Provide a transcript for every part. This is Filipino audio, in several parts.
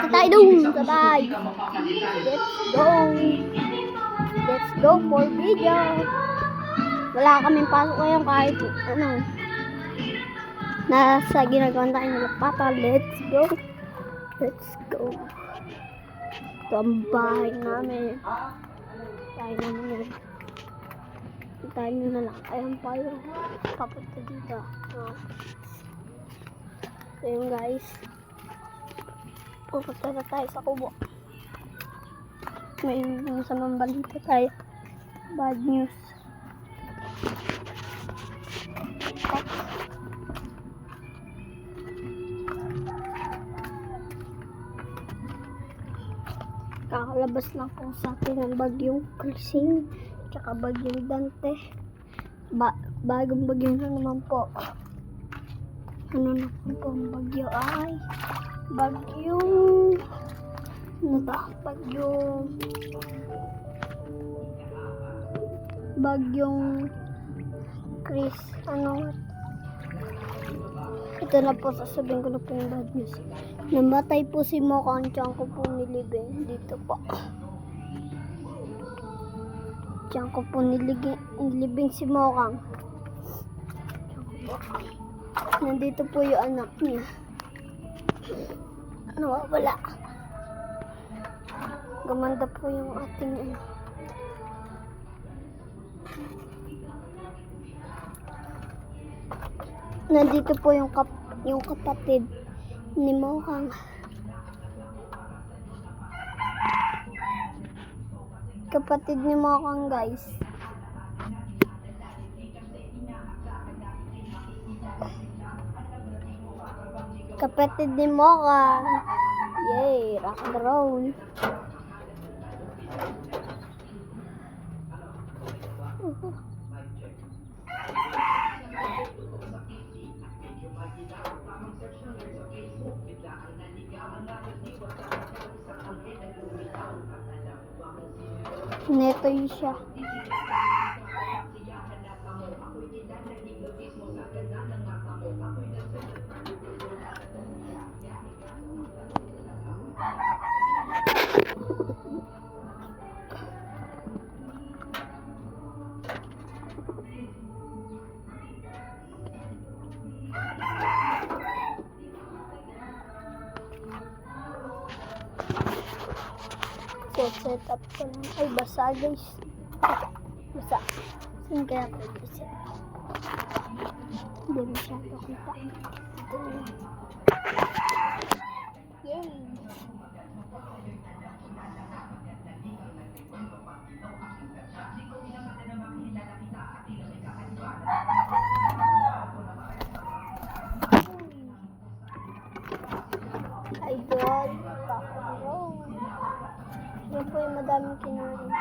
Tayo dun, sabay. Let's go for video. Wala kaming pasok ngayon kahit ano. Nasa ginagawa tayo ng papa. Let's go. Ito ang bahay namin. Tayo na lang. Ayan pa yung papunta dito. So yun guys. Pupunta na tayo sa kubo. May masamang balita tayo. Bad news. Kakalabas lang po sa atin ng bagyong Krising tsaka bagyong Dante. Bagong bagyo na naman po. Ano na po ang bagyo ay bagyong Chris. Ito na po, sasabihin ko na po yung bad news. Namatay po si Mocha, ang tiyan ko po nilibing. Dito po. Tiyan ko po nilibing si Mocha. Nandito po yung anak niya. Nawawala. Gumanda po yung ating anak. Nandito po yung kapatid ni Mocha. Kapatid ni Mocha, guys. Kapatid ni Mocha. Yay, rock and roll. Neto yun siya. Set up ko lang. Ay, basa guys. Basa. Saan kaya ko i-set? Hindi masyado kita. Yay! Ay, God. Rock-and-roll. Yan po yung madaming kinurin.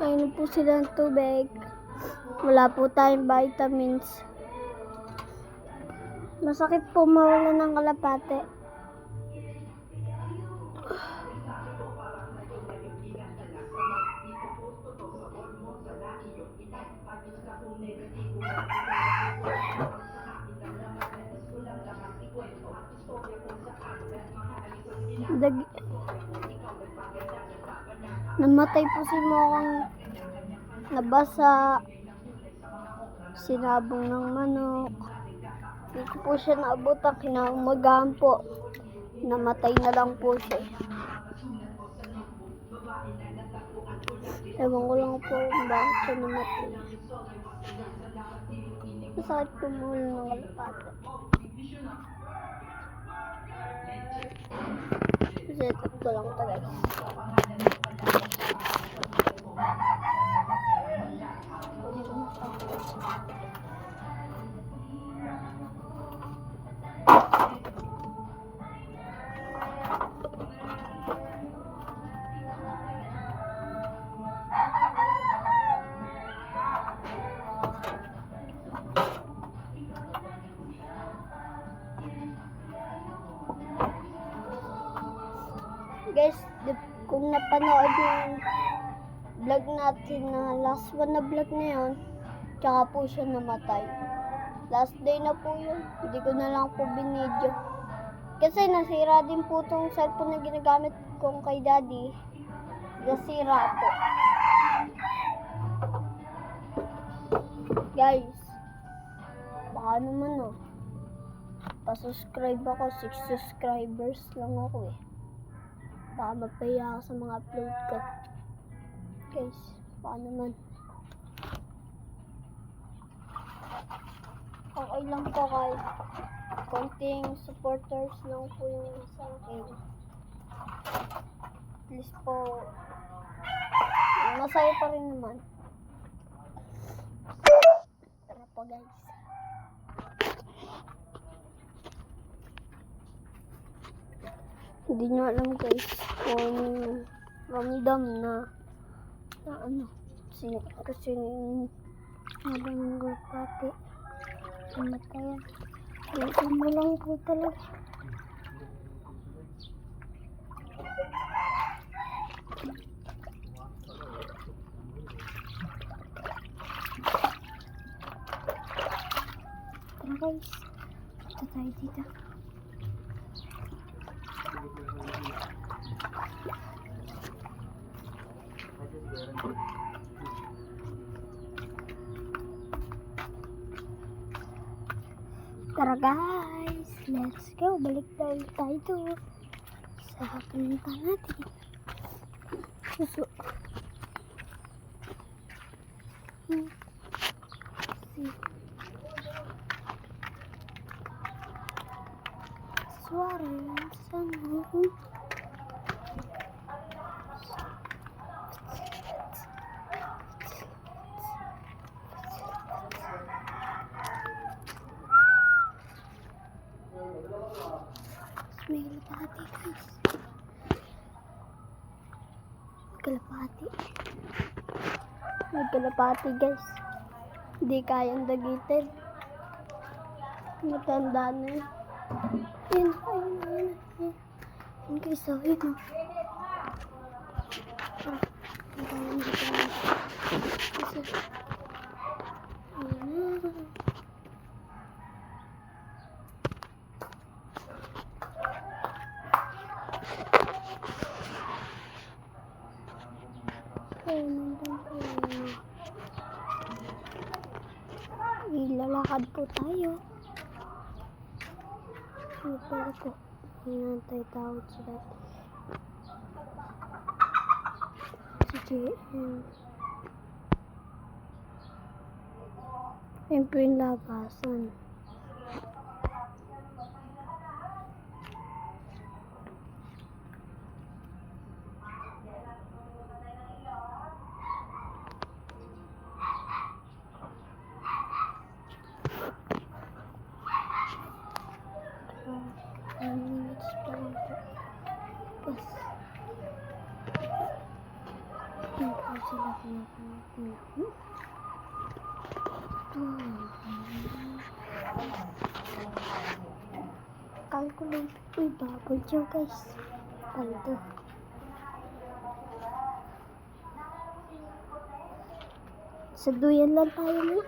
Ayun po sila ng tubig. Wala po tayong vitamins. Masakit po mawala ng kalapate. Namatay po si Mocha, nabasa, sinabong ng manok. Hindi ko po siya naabutan, kinaumagahan po. Namatay na lang po siya. Ewan ko lang po kung bakit siya namatay. Masakit pumulo ng kalapate. Set up ko lang ito guys. Guys, kung napanood yung vlog natin na last one na vlog na yun, tsaka po siya namatay. Last day na po yun. Hindi ko na lang po binidyo. Kasi nasira din po itong cellphone na ginagamit kong kay daddy. Nasira po. Guys, baka naman pa-subscribe ako. 6 subscribers lang ako baka magpahiya ako sa mga upload ko. Guys, baka naman. Okay lang po kahit konting supporters lang po yung nasa akin. At least po, masaya pa rin naman. Tara po guys. Hindi nyo alam guys kung ramdam na kasi habang pati matayan. Dito mo lang po talaga. Tara guys, ito tayo dito. Tara guys, let's go. Balik tayo sa pinunta natin. Suso. Suarez, sana. May kalapati guys. May kalapati guys. Hindi kayang dagitin. Matanda na yun. Ayun. Ayun guys, ayun ilalakad po tayo. Super po. Hinantay tawag sila. Si JM. Ayun po yung labasan. Calculate. Uy, baboy dyan guys. Paldo. Sa duyan lang tayo mo.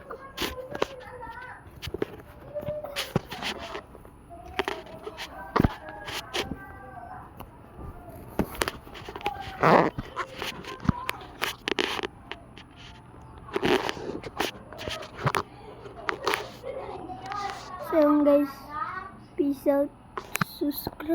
So guys, peace out, subscribe.